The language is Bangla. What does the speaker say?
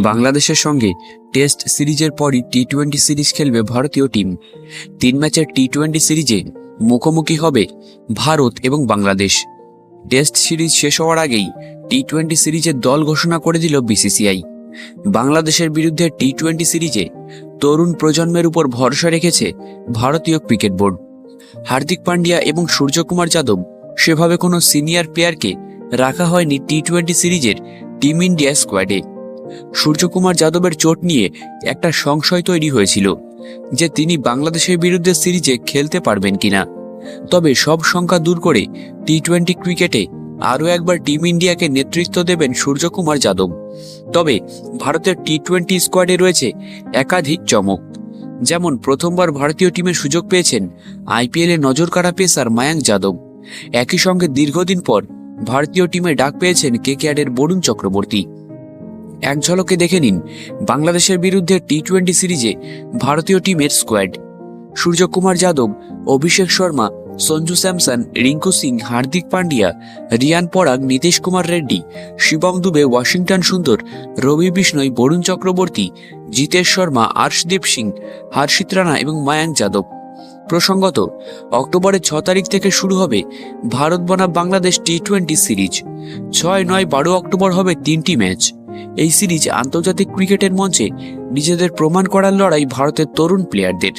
বাংলাদেশের সঙ্গে টেস্ট সিরিজের পরই টি-20 সিরিজ খেলবে ভারতীয় টিম। 3 ম্যাচের টি-20 সিরিজে মুখোমুখি হবে ভারত এবং বাংলাদেশ। টেস্ট সিরিজ শেষ হওয়ার আগেই টি-20 সিরিজের দল ঘোষণা করে দিল বিসিসিআই। বাংলাদেশের বিরুদ্ধে টি-20 সিরিজে তরুণ প্রজন্মের উপর ভরসা রেখেছে ভারতীয় ক্রিকেট বোর্ড। হার্দিক পান্ডিয়া এবং সূর্যকুমার যাদব সেভাবে কোনো সিনিয়র প্লেয়ারকে রাখা হয়নি টি-20 সিরিজের টিম ইন্ডিয়া স্কোয়াডে। সূর্যকুমার যাদবের চোট নিয়ে একটা সংশয় তৈরি হয়েছিল যে তিনি বাংলাদেশের বিরুদ্ধে সিরিজে খেলতে পারবেন কিনা। তবে সব শঙ্কা দূর করে টি-20 ক্রিকেটে আরও একবার টিম ইন্ডিয়াকে নেতৃত্ব দেবেন সূর্যকুমার যাদব। তবে ভারতের টি-20 স্কোয়াডে রয়েছে একাধিক চমক। যেমন প্রথমবার ভারতীয় টিমের সুযোগ পেয়েছেন আইপিএলে নজরকাড়া পেসার মায়াঙ্ক যাদব। একই সঙ্গে দীর্ঘদিন পর ভারতীয় টিমে ডাক পেয়েছেন কেকেআরের বরুণ চক্রবর্তী। এক ঝলকে দেখে নিন বাংলাদেশের বিরুদ্ধে টি-20 সিরিজে ভারতীয় টিমের স্কোয়াড। সূর্যকুমার যাদব, অভিষেক শর্মা, সঞ্জু স্যামসন, রিঙ্কু সিং, হার্দিক পান্ডিয়া, রিয়ান পরাগ, নীতিশ কুমার রেড্ডি, শিবম দুবে, ওয়াশিংটন সুন্দর, রবি বিষ্ণই, বরুণ চক্রবর্তী, জিতেশ শর্মা, আর্শদীপ সিং, হর্ষিত রানা এবং মায়াঙ্ক যাদব। প্রসঙ্গত, অক্টোবরের 6 তারিখ থেকে শুরু হবে ভারত বনাম বাংলাদেশ টি-20 সিরিজ। 6, 9, 12 অক্টোবর হবে 3টি ম্যাচ। এই সিরিজ আন্তর্জাতিক ক্রিকেটের মঞ্চে নিজেদের প্রমাণ করার লড়াই ভারতের তরুণ প্লেয়ারদের।